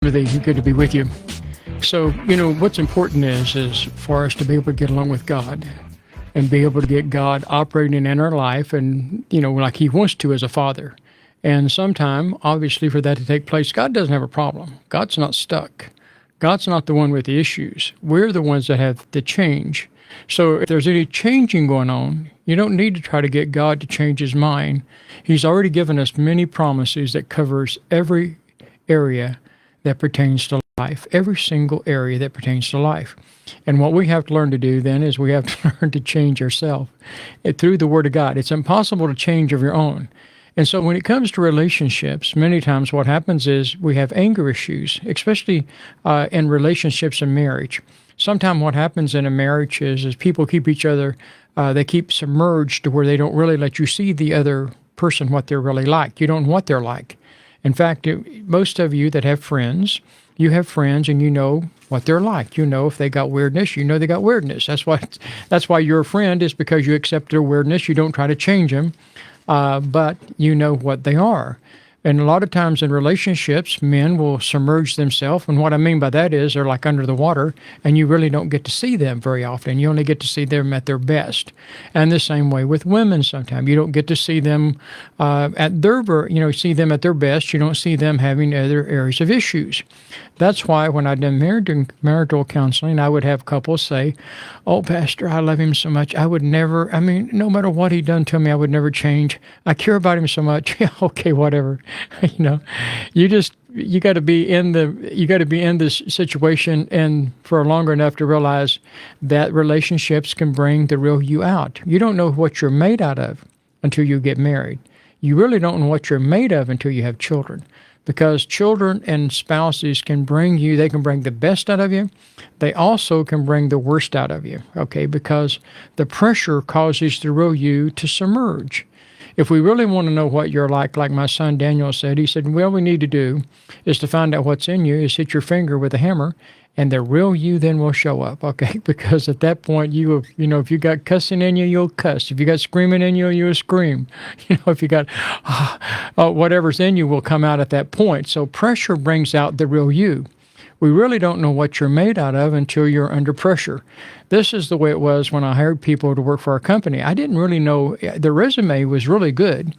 Really good to be with you. So, what's important is for us to be able to get along with God and be able to get God operating in our life and, like He wants to as a father. And sometime, obviously, for that to take place, God doesn't have a problem. God's not stuck. God's not the one with the issues. We're the ones that have the change. So if there's any changing going on, you don't need to try to get God to change His mind. He's already given us many promises that covers every area that pertains to life, every single area that pertains to life. And what we have to learn to do then is we have to learn to change ourselves through the Word of God. It's impossible to change of your own. And so when it comes to relationships, many times what happens is we have anger issues, especially in relationships and marriage. Sometimes what happens in a marriage is people keep each other, they keep submerged to where they don't really let you see the other person, what they're really like. You don't know what they're like. In fact, most of you that have friends, you have friends and you know what they're like. You know if they got weirdness, you know they got weirdness. That's why you're a friend, is because you accept their weirdness. You don't try to change them, but you know what they are. And a lot of times in relationships, men will submerge themselves. And what I mean by that is they're like under the water, and you really don't get to see them very often. You only get to see them at their best. And the same way with women sometimes. You don't get to see them at their, see them at their best. You don't see them having other areas of issues. That's why when I done marital counseling, I would have couples say, "Oh, Pastor, I love him so much. I would never, no matter what he done to me, I would never change. I care about him so much." Yeah, okay, whatever. You got to be in this situation and for longer enough to realize that relationships can bring the real you out. You don't know what you're made out of until you get married. You really don't know what you're made of until you have children. Because children and spouses can bring the best out of you. They also can bring the worst out of you, okay? Because the pressure causes the real you to submerge. If we really want to know what you're like my son Daniel said, he said, well, we need to do is to find out what's in you, is hit your finger with a hammer, and the real you then will show up, okay? Because at that point, if you got cussing in you, you'll cuss. If you got screaming in you, you'll scream. If you got whatever's in you will come out at that point. So pressure brings out the real you. We really don't know what you're made out of until you're under pressure. This is the way it was when I hired people to work for our company. I didn't really know. The resume was really good.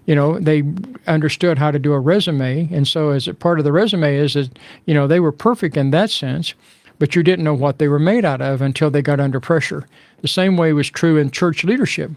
They understood how to do a resume. And so as a part of the resume is they were perfect in that sense, but you didn't know what they were made out of until they got under pressure. The same way was true in church leadership.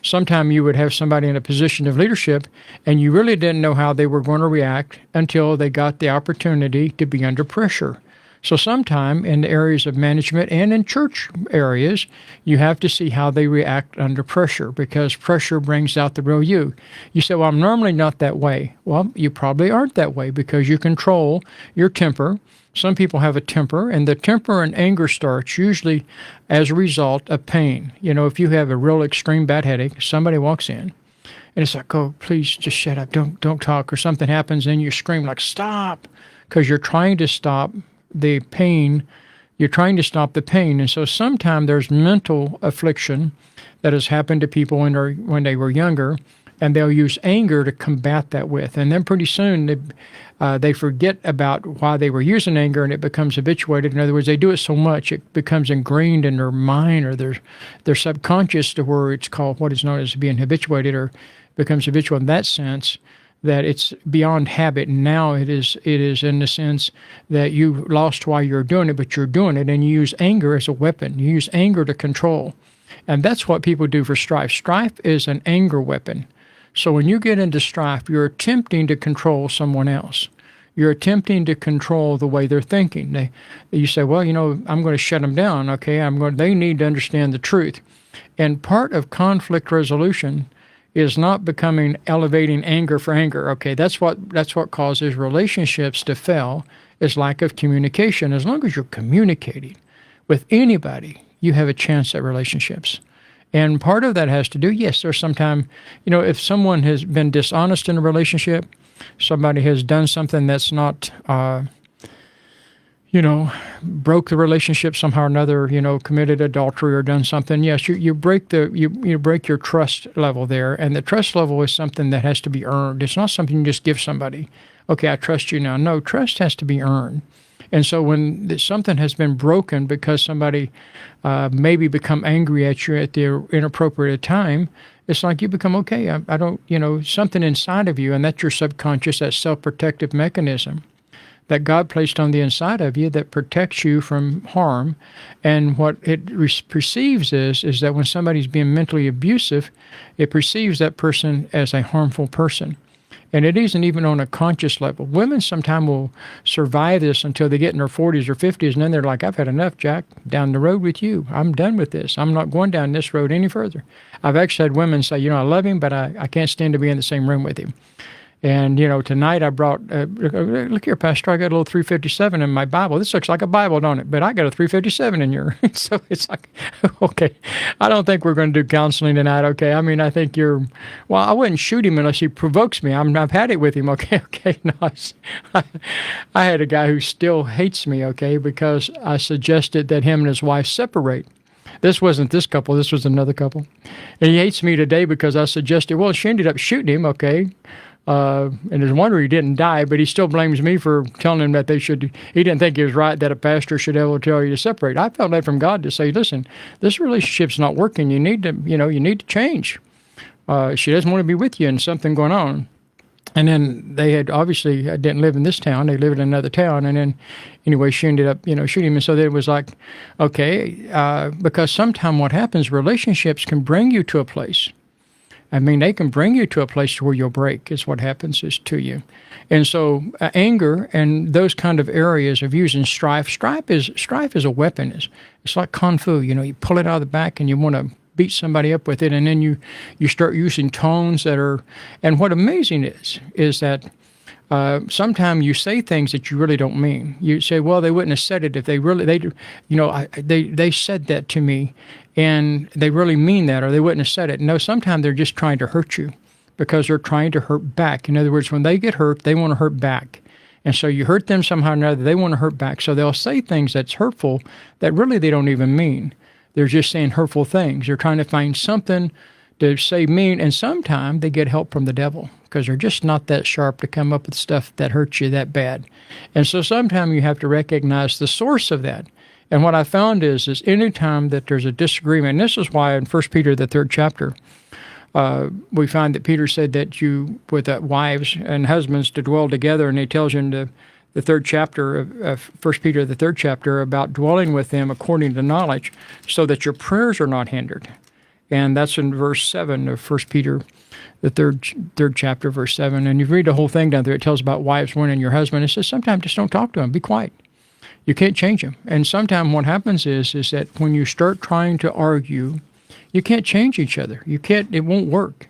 Sometime you would have somebody in a position of leadership, and you really didn't know how they were going to react until they got the opportunity to be under pressure. So sometime in the areas of management and in church areas, you have to see how they react under pressure, because pressure brings out the real you. You say, well, I'm normally not that way. Well, you probably aren't that way because you control your temper. Some people have a temper, and the temper and anger starts usually as a result of pain. If you have a real extreme bad headache, somebody walks in, and it's like, oh, please just shut up, don't talk, or something happens, and you scream like, stop, because you're trying to stop the pain. You're trying to stop the pain. And so sometimes there's mental affliction that has happened to people when they were younger, and they'll use anger to combat that with. And then pretty soon they forget about why they were using anger, and it becomes habituated. In other words, they do it so much, it becomes ingrained in their mind or their subconscious to where it's called what is known as being habituated, or becomes habitual in that sense, that it's beyond habit. And now it is in the sense that you lost why you're doing it, but you're doing it, and you use anger as a weapon. You use anger to control. And that's what people do for strife. Strife is an anger weapon. So when you get into strife, you're attempting to control someone else. You're attempting to control the way they're thinking. You say, well, I'm going to shut them down. Okay, they need to understand the truth. And part of conflict resolution is not elevating anger for anger. Okay, that's what causes relationships to fail, is lack of communication. As long as you're communicating with anybody, you have a chance at relationships. And part of that has to do, yes, there's sometimes, if someone has been dishonest in a relationship, somebody has done something that's not, broke the relationship somehow or another, committed adultery or done something, yes, you break you break your trust level there, and the trust level is something that has to be earned. It's not something you just give somebody. Okay, I trust you now. No, trust has to be earned. And so when something has been broken because somebody maybe become angry at you at the inappropriate time, it's like you become, okay, I don't, something inside of you, and that's your subconscious, that self-protective mechanism that God placed on the inside of you that protects you from harm. And what it perceives is that when somebody's being mentally abusive, it perceives that person as a harmful person. And it isn't even on a conscious level. Women sometimes will survive this until they get in their 40s or 50s, and then they're like, I've had enough, Jack, down the road with you. I'm done with this. I'm not going down this road any further. I've actually had women say, I love him, but I can't stand to be in the same room with him. And, tonight I brought, look here, Pastor, I got a little 357 in my Bible. This looks like a Bible, don't it? But I got a 357 in here. So it's like, okay, I don't think we're going to do counseling tonight, okay? I mean, I think I wouldn't shoot him unless he provokes me. I've had it with him, okay? No, I had a guy who still hates me, okay, because I suggested that him and his wife separate. This wasn't this couple, this was another couple. And he hates me today because I suggested, well, she ended up shooting him, okay? And there's a wonder he didn't die, but he still blames me for telling him that he didn't think it was right that a pastor should ever tell you to separate. I felt led from God to say, listen, this relationship's not working. You need to change. She doesn't want to be with you and something going on. And then they had obviously didn't live in this town. They lived in another town. And then anyway, she ended up, shooting him. And so it was like, okay, because sometimes what happens, relationships can bring you to a place. I mean, they can bring you to a place where you'll break is what happens is to you. And so anger and those kind of areas of using strife is a weapon. It's like kung fu, you pull it out of the back and you want to beat somebody up with it. And then you start using tones that are, and what amazing is that sometimes you say things that you really don't mean. You say, well, they wouldn't have said it if they really, they said that to me and they really mean that, or they wouldn't have said it. No, sometimes they're just trying to hurt you because they're trying to hurt back. In other words, when they get hurt, they want to hurt back. And so you hurt them somehow or another, they want to hurt back. So they'll say things that's hurtful that really they don't even mean. They're just saying hurtful things. They're trying to find something to say mean, and sometimes they get help from the devil because they're just not that sharp to come up with stuff that hurts you that bad. And so sometimes you have to recognize the source of that. And what I found is any time that there's a disagreement, and this is why in 1 Peter, the 3rd chapter, we find that Peter said that you, with wives and husbands, to dwell together, and he tells you in the 3rd chapter of 1 Peter, the 3rd chapter, about dwelling with them according to knowledge, so that your prayers are not hindered. And that's in verse 7 of 1 Peter, the third chapter, verse 7. And you read the whole thing down there. It tells about wives winning your husband. It says sometimes just don't talk to him. Be quiet. You can't change him. And sometimes what happens is that when you start trying to argue, you can't change each other. You can't. It won't work.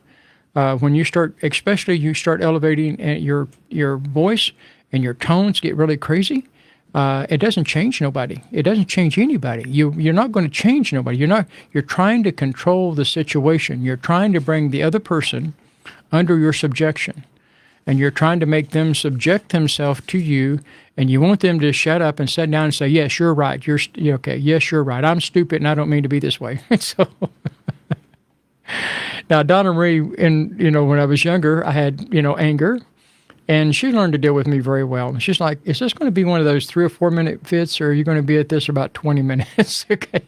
When you start, especially you start elevating your voice and your tones get really crazy, it doesn't change nobody. It doesn't change anybody. You're not going to change nobody. You're trying to control the situation. You're trying to bring the other person under your subjection. And you're trying to make them subject themselves to you, and you want them to shut up and sit down and say, yes, you're right. You're okay. Yes, you're right. I'm stupid, and I don't mean to be this way. So now, Donna Marie, when I was younger, I had, anger. And she learned to deal with me very well. She's like, is this going to be one of those 3 or 4 minute fits, or are you going to be at this about 20 minutes? Okay.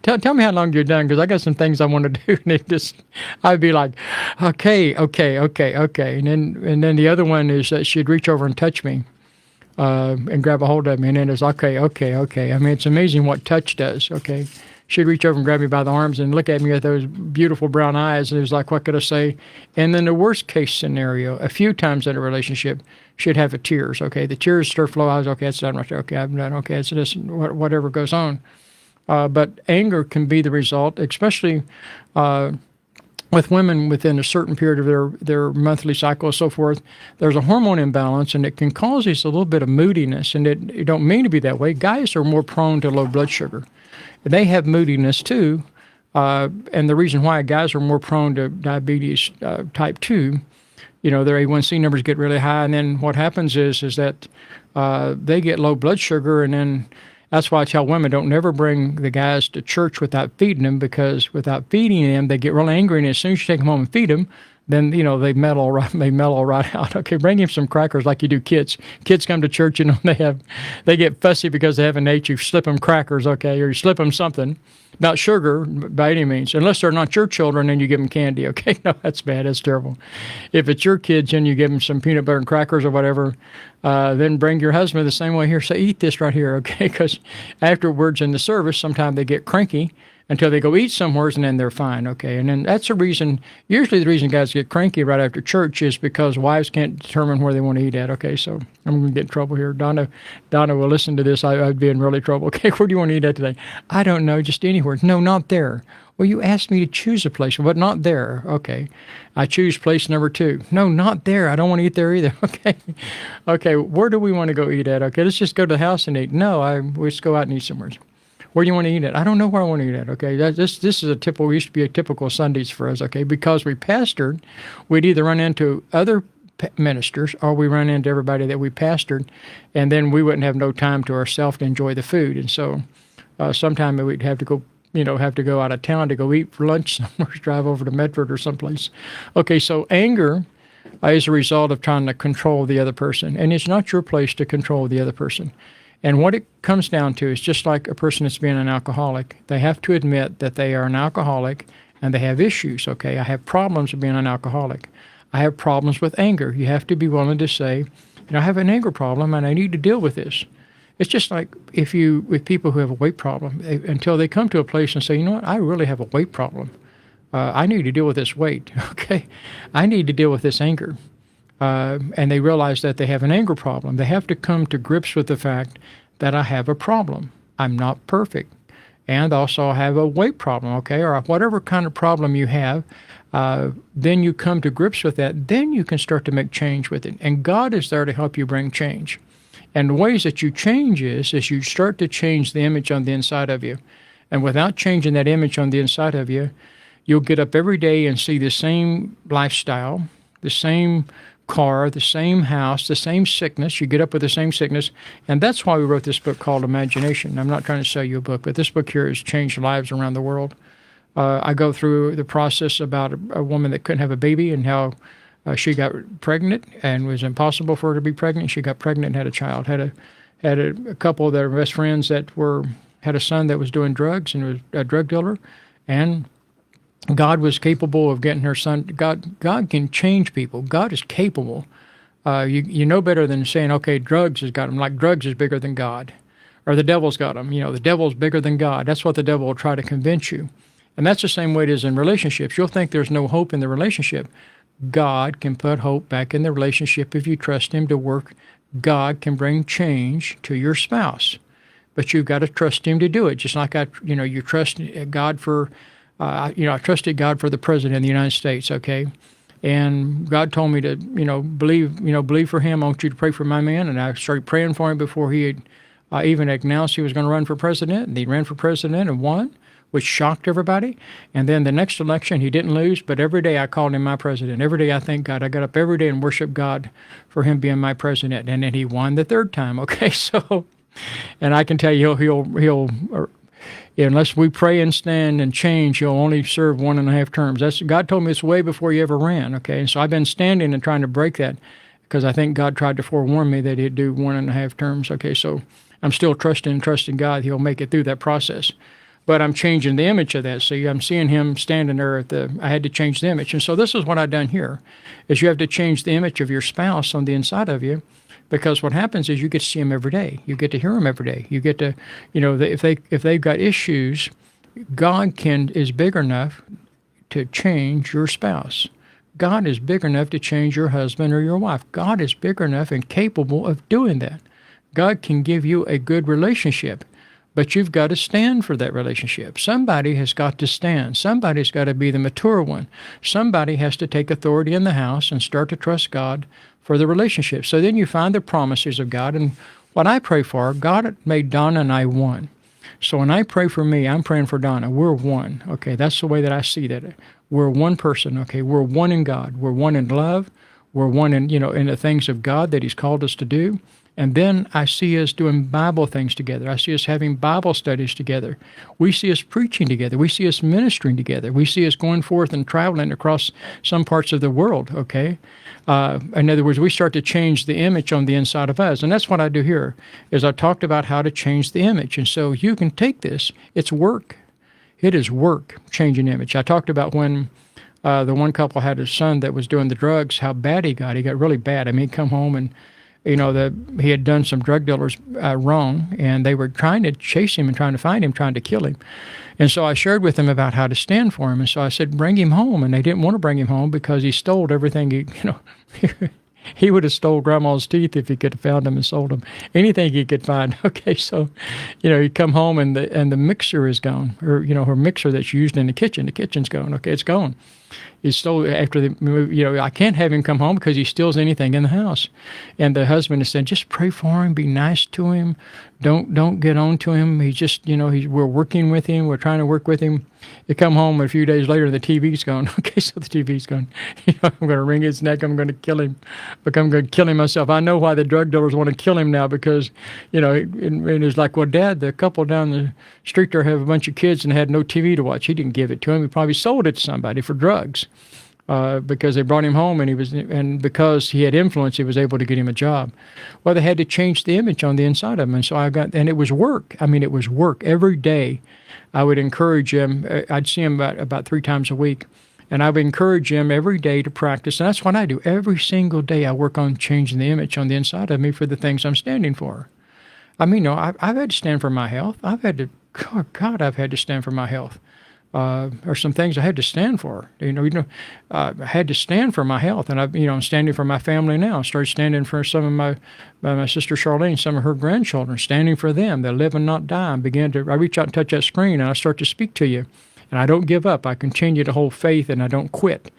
Tell me how long you're done, because I got some things I want to do. And I'd be like, okay. And then the other one is that she'd reach over and touch me and grab a hold of me. And then it's okay. I mean, it's amazing what touch does, okay? She'd reach over and grab me by the arms and look at me with those beautiful brown eyes. And it was like, what could I say? And then the worst case scenario, a few times in a relationship, she'd have the tears. Okay, the tears start flow. I was, okay, it's done right there. Okay, I'm done. Okay, it's this, whatever goes on. But anger can be the result, especially with women within a certain period of their monthly cycle and so forth. There's a hormone imbalance, and it can cause this a little bit of moodiness. And it don't mean to be that way. Guys are more prone to low blood sugar. They have moodiness too, and the reason why guys are more prone to diabetes type 2, their A1C numbers get really high, and then what happens is that they get low blood sugar, and then That's why I tell women, don't never bring the guys to church without feeding them, because without feeding them, they get real angry. And as soon as you take them home and feed them, then, they mellow right out. Okay, bring him some crackers like you do kids. Kids come to church, they get fussy because they haven't ate. You slip them crackers, okay, or you slip them something. Not sugar by any means, unless they're not your children, and you give them candy. Okay, no, that's bad. That's terrible. If it's your kids and you give them some peanut butter and crackers or whatever, then bring your husband the same way here. Say, eat this right here, okay? Because afterwards in the service, sometimes they get cranky until they go eat somewhere, and then they're fine, okay? And then that's the reason, usually the reason guys get cranky right after church is because wives can't determine where they want to eat at, okay? So I'm going to get in trouble here. Donna will listen to this. I'd be in really trouble. Okay, where do you want to eat at today? I don't know, just anywhere. No, not there. Well, you asked me to choose a place, but not there. Okay, I choose place number 2. No, not there. I don't want to eat there either. Okay, where do we want to go eat at? Okay, let's just go to the house and eat. No, let's go out and eat somewhere. Where do you want to eat at? I don't know where I want to eat at, okay? This is used to be a typical Sundays for us, okay? Because we pastored, we'd either run into other ministers or we run into everybody that we pastored, and then we wouldn't have no time to ourselves to enjoy the food. And so sometime we'd have to go out of town to go eat for lunch somewhere, drive over to Medford or someplace. Okay, so anger is a result of trying to control the other person, and it's not your place to control the other person. And what it comes down to is just like a person that's being an alcoholic. They have to admit that they are an alcoholic and they have issues, okay? I have problems with being an alcoholic. I have problems with anger. You have to be willing to say, I have an anger problem and I need to deal with this. It's just like with people who have a weight problem, until they come to a place and say, I really have a weight problem. I need to deal with this weight, okay? I need to deal with this anger. And they realize that they have an anger problem. They have to come to grips with the fact that I have a problem. I'm not perfect. And also I have a weight problem, okay, or whatever kind of problem you have. Then you come to grips with that. Then you can start to make change with it. And God is there to help you bring change. And the ways that you change is you start to change the image on the inside of you. And without changing that image on the inside of you, you'll get up every day and see the same lifestyle, the same car, the same house, the same sickness. You get up with the same sickness. And that's why we wrote this book called Imagination. I'm not trying to sell you a book, but this book here has changed lives around the world. I go through the process about a woman that couldn't have a baby and how she got pregnant and it was impossible for her to be pregnant. She got pregnant and had a child. Had a couple of their best friends that had a son that was doing drugs and was a drug dealer. And God was capable of getting her son. God can change people. God is capable. You know better than saying, okay, drugs has got him. Like drugs is bigger than God, or the devil's got him. The devil's bigger than God. That's what the devil will try to convince you. And that's the same way it is in relationships. You'll think there's no hope in the relationship. God can put hope back in the relationship if you trust him to work. God can bring change to your spouse, but you've got to trust him to do it. Just like you trust God for. I trusted God for the president of the United States, okay? And God told me to, believe for him. I want you to pray for my man. And I started praying for him before he had even announced he was going to run for president. And he ran for president and won, which shocked everybody. And then the next election, he didn't lose, but every day I called him my president. Every day I thank God. I got up every day and worshiped God for him being my president. And then he won the third time, okay? So, and I can tell you he'll unless we pray and stand and change, he'll only serve 1.5 terms. God told me this way before he ever ran, okay? And so I've been standing and trying to break that because I think God tried to forewarn me that he'd do 1.5 terms, okay? So I'm still trusting God he'll make it through that process. But I'm changing the image of that. See, I'm seeing him standing there I had to change the image. And so this is what I've done here, is you have to change the image of your spouse on the inside of you. Because what happens is you get to see them every day. You get to hear them every day. You get to, if they've got issues, God is big enough to change your spouse. God is big enough to change your husband or your wife. God is big enough and capable of doing that. God can give you a good relationship, but you've got to stand for that relationship. Somebody has got to stand. Somebody's got to be the mature one. Somebody has to take authority in the house and start to trust God for the relationship. So then you find the promises of God. And what I pray for, God made Donna and I one. So when I pray for me, I'm praying for Donna. We're one. Okay, that's the way that I see that. We're one person. Okay, we're one in God. We're one in love. We're one in, in the things of God that he's called us to do. And then I see us doing Bible things together. I see us having Bible studies together. We see us preaching together. We see us ministering together. We see us going forth and traveling across some parts of the world, okay? In other words, we start to change the image on the inside of us. And that's what I do here, is I talked about how to change the image. And so you can take this. It's work. It is work, changing image. I talked about when the one couple had a son that was doing the drugs, how bad he got. He got really bad. I mean, he'd come home and he had done some drug dealers wrong, and they were trying to chase him and trying to find him, trying to kill him. And so I shared with them about how to stand for him. And so I said, bring him home. And they didn't want to bring him home because he stole everything. He would have stole grandma's teeth if he could have found them and sold them. Anything he could find. Okay, so, he'd come home and the mixer is gone. Or, her mixer that's used in the kitchen's gone. Okay, it's gone. He stole after the move. I can't have him come home because he steals anything in the house. And the husband has said, just pray for him, be nice to him, don't get on to him. He's just, we're working with him, we're trying to work with him. You come home a few days later, the TV's gone. Okay, so the TV's gone. I'm going to wring his neck. I'm going to kill him. But I'm going to kill him myself. I know why the drug dealers want to kill him now because, and it's like, well, Dad, the couple down the street there have a bunch of kids and had no TV to watch. He didn't give it to him. He probably sold it to somebody for drugs because they brought him home and because he had influence, he was able to get him a job. Well, they had to change the image on the inside of him. And so and it was work. I mean, it was work every day. I would encourage him. I'd see him about 3 times a week, and I would encourage him every day to practice. And that's what I do. Every single day I work on changing the image on the inside of me for the things I'm standing for. I mean, I've had to stand for my health. I've had to stand for my health. Or some things I had to stand for. I had to stand for my health, and I'm standing for my family now. I started standing for some of my sister Charlene, some of her grandchildren, standing for them. They live and not die. I reach out and touch that screen, and I start to speak to you, and I don't give up. I continue to hold faith, and I don't quit.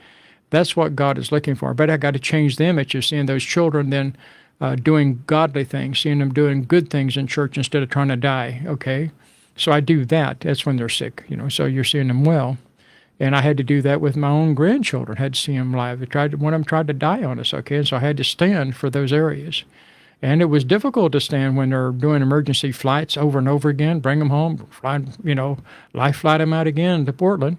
That's what God is looking for. But I got to change the image of seeing those children then doing godly things, seeing them doing good things in church instead of trying to die. Okay. So I do that. That's when they're sick, so you're seeing them well. And I had to do that with my own grandchildren. I had to see them live. One of them tried to die on us, okay? And so I had to stand for those areas. And it was difficult to stand when they're doing emergency flights over and over again, bring them home, fly them out again to Portland.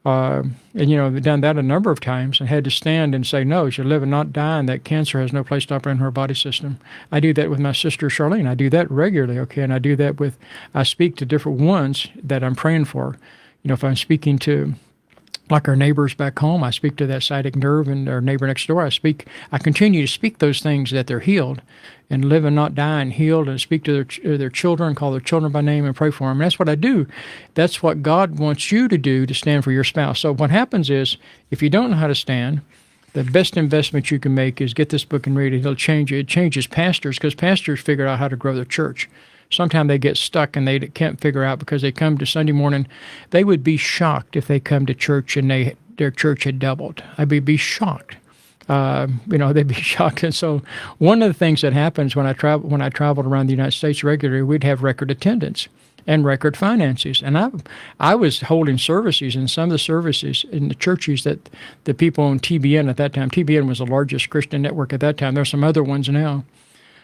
And, they've done that a number of times and had to stand and say, no, she live and not die, and that cancer has no place to operate in her body system. I do that with my sister Charlene. I do that regularly, okay? And I do that I speak to different ones that I'm praying for. If I'm speaking to, like our neighbors back home, I speak to that sciatic nerve and our neighbor next door. I continue to speak those things that they're healed and live and not die and healed, and speak to their children, call their children by name and pray for them. And that's what I do. That's what God wants you to do, to stand for your spouse. So what happens is, if you don't know how to stand, the best investment you can make is get this book and read it. It'll change you. It changes pastors, because pastors figure out how to grow their church. Sometimes they get stuck and they can't figure out because they come to Sunday morning. They would be shocked if they come to church and their church had doubled. I'd be shocked. They'd be shocked. And so one of the things that happens when I traveled around the United States regularly, we'd have record attendance and record finances. And I was holding services, and some of the services in the churches that the people on TBN at that time, TBN was the largest Christian network at that time. There's some other ones now.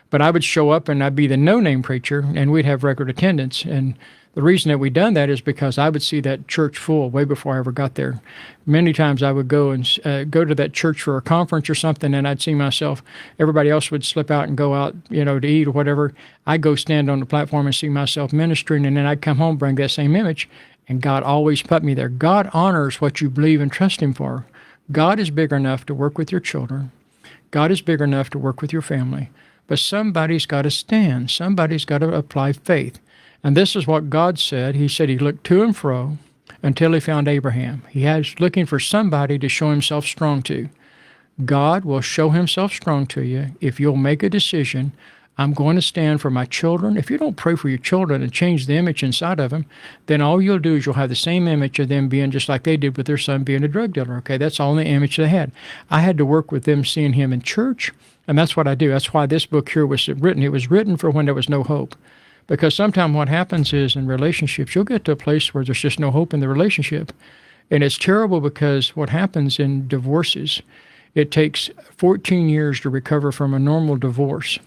But I would show up and I'd be the no-name preacher, and we'd have record attendance. And the reason that we done that is because I would see that church full way before I ever got there. Many times I would go to that church for a conference or something, and I'd see myself, everybody else would slip out and go out, to eat or whatever. I'd go stand on the platform and see myself ministering, and then I'd come home, bring that same image, and God always put me there. God honors what you believe and trust Him for. God is big enough to work with your children. God is big enough to work with your family. But somebody's got to stand. Somebody's got to apply faith. And this is what God said. He said He looked to and fro until He found Abraham. He was looking for somebody to show Himself strong to. God will show Himself strong to you if you'll make a decision. I'm going to stand for my children. If you don't pray for your children and change the image inside of them, then all you'll do is you'll have the same image of them being just like they did with their son being a drug dealer. Okay, that's all the image they had. I had to work with them seeing him in church. And that's what I do. That's why this book here was written. It was written for when there was no hope. Because sometimes what happens is in relationships, you'll get to a place where there's just no hope in the relationship. And it's terrible because what happens in divorces, it takes 14 years to recover from a normal divorce.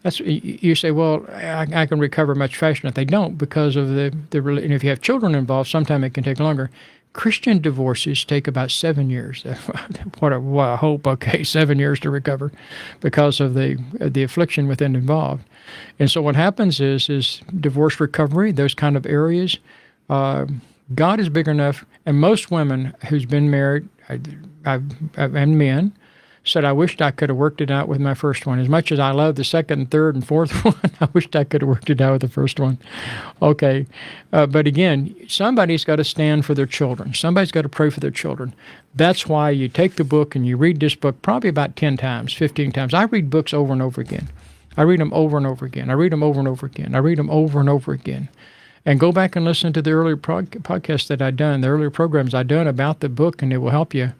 You say, well, I can recover much faster. If they don't, because of and if you have children involved, sometimes it can take longer. Christian divorces take about 7 years. What a hope. Okay, 7 years to recover because of the affliction within involved. And so what happens is divorce recovery, those kind of areas, God is big enough. And most women who's been married, and men, said, I wished I could have worked it out with my first one. As much as I love the second and third and fourth one, I wished I could have worked it out with the first one. Okay. But again, somebody's got to stand for their children. Somebody's got to pray for their children. That's why you take the book and you read this book probably about 10 times, 15 times. I read books over and over again. I read them over and over again. I read them over and over again. I read them over and over again. And go back and listen to the earlier podcasts that I've done, the earlier programs I've done about the book, and it will help you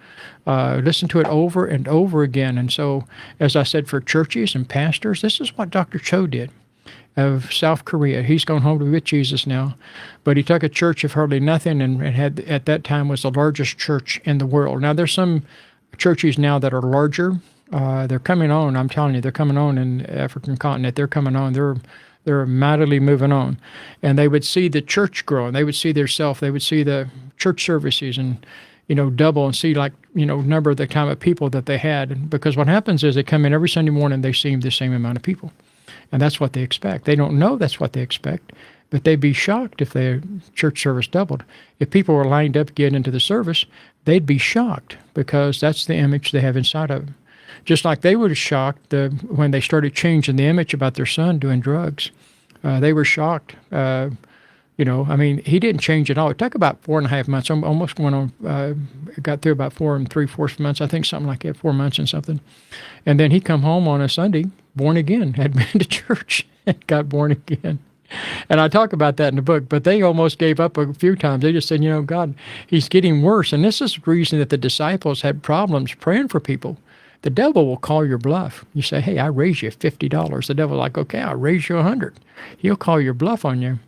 listen to it over and over again. And so, as I said, for churches and pastors, this is what Dr. Cho did of South Korea. He's gone home to be with Jesus now, but he took a church of hardly nothing and had, at that time, was the largest church in the world. Now, there's some churches now that are larger. They're coming on. I'm telling you, they're coming on in the African continent. They're coming on. They're mightily moving on. And they would see the church grow, and they would see they would see the church services and, double and see number of the time of people that they had. And because what happens is they come in every Sunday morning, they see the same amount of people. And that's what they expect. They don't know that's what they expect, but they'd be shocked if their church service doubled. If people were lined up to get into the service, they'd be shocked because that's the image they have inside of them. Just like they were shocked when they started changing the image about their son doing drugs. They were shocked. He didn't change at all. It took about 4.5 months. Almost went on, got through about 4 3/4 months, I think, something like that, 4 months and something. And then he come home on a Sunday, born again, had been to church and got born again. And I talk about that in the book, but they almost gave up a few times. They just said, God, he's getting worse. And this is the reason that the disciples had problems praying for people. The devil will call your bluff. You say, hey, I raise you $50. The devil's like, okay, I'll raise you 100. He'll call your bluff on you.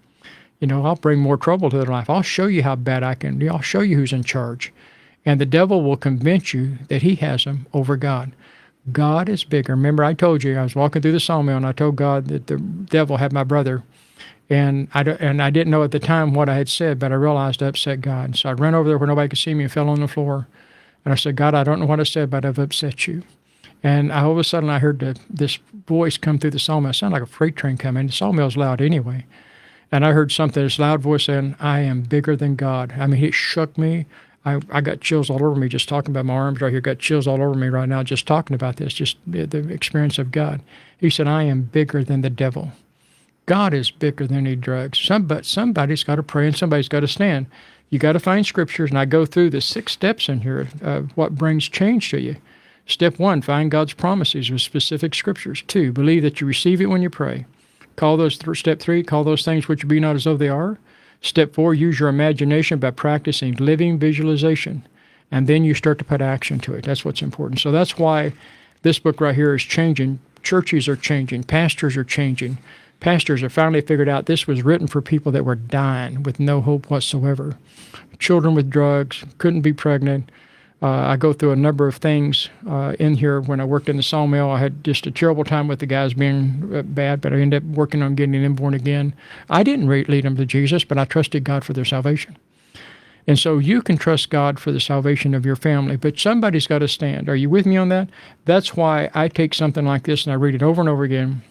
I'll bring more trouble to their life. I'll show you how bad I can be. I'll show you who's in charge. And the devil will convince you that he has them over God. God is bigger. Remember, I told you, I was walking through the sawmill, and I told God that the devil had my brother. And I didn't know at the time what I had said, but I realized I upset God. And so I ran over there where nobody could see me and fell on the floor. And I said, God, I don't know what I said, but I've upset you. And all of a sudden I heard this voice come through the sawmill. It sounded like a freight train coming. The sawmill's loud anyway. And I heard this loud voice saying, I am bigger than God. I mean, it shook me. I got chills all over me just talking about my arms right here. Got chills all over me right now just talking about this, just the experience of God. He said, I am bigger than the devil. God is bigger than any drugs. But somebody's got to pray and somebody's got to stand. You got to find scriptures, and I go through the 6 steps in here of what brings change to you. Step 1, find God's promises with specific scriptures. 2, believe that you receive it when you pray. Step 3, call those things which be not as though they are. Step 4, use your imagination by practicing living visualization. And then you start to put action to it. That's what's important. So that's why this book right here is changing. Churches are changing. Pastors are changing. Pastors have finally figured out this was written for people that were dying with no hope whatsoever. Children with drugs, couldn't be pregnant. I go through a number of things in here. When I worked in the sawmill, I had just a terrible time with the guys being bad, but I ended up working on getting them born again. I didn't lead them to Jesus, but I trusted God for their salvation. And so you can trust God for the salvation of your family, but somebody's got to stand. Are you with me on that? That's why I take something like this and I read it over and over again.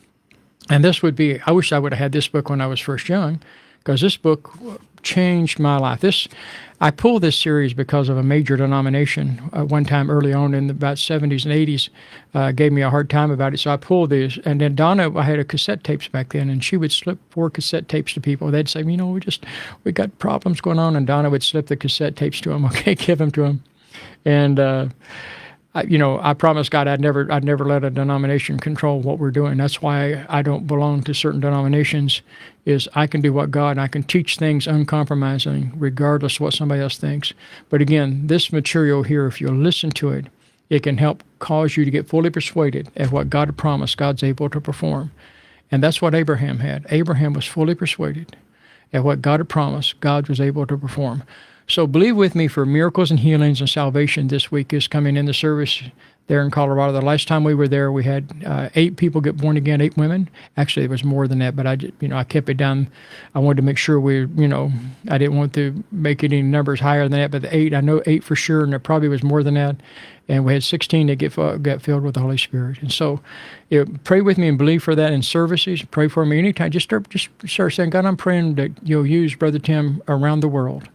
And this would be, I wish I would have had this book when I was first young, because this book changed my life. I pulled this series because of a major denomination one time early on in about 70s and 80s, gave me a hard time about it. So I pulled this. And then Donna, I had a cassette tapes back then, and she would slip 4 cassette tapes to people. They'd say, we got problems going on. And Donna would slip the cassette tapes to them. Okay, give them to them. And, I promised God I'd never let a denomination control what we're doing. That's why I don't belong to certain denominations, is I can do what God, and I can teach things uncompromising, regardless of what somebody else thinks. But again, this material here, if you listen to it, it can help cause you to get fully persuaded at what God had promised God's able to perform. And that's what Abraham had. Abraham was fully persuaded at what God had promised God was able to perform. So believe with me for miracles and healings and salvation this week is coming in the service there in Colorado. The last time we were there, we had 8 people get born again, 8 women. Actually, it was more than that, but I kept it down. I wanted to make sure I didn't want to make any numbers higher than that, but the 8, I know 8 for sure, and it probably was more than that. And we had 16 that got filled with the Holy Spirit. And so, pray with me and believe for that in services. Pray for me anytime. Just start saying, God, I'm praying that you'll use Brother Tim around the world,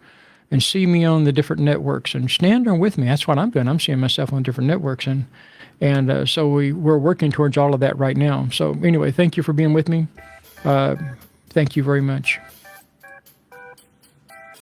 and see me on the different networks, and stand there with me. That's what I'm doing. I'm seeing myself on different networks, and so we're working towards all of that right now. So anyway, thank you for being with me. Thank you very much.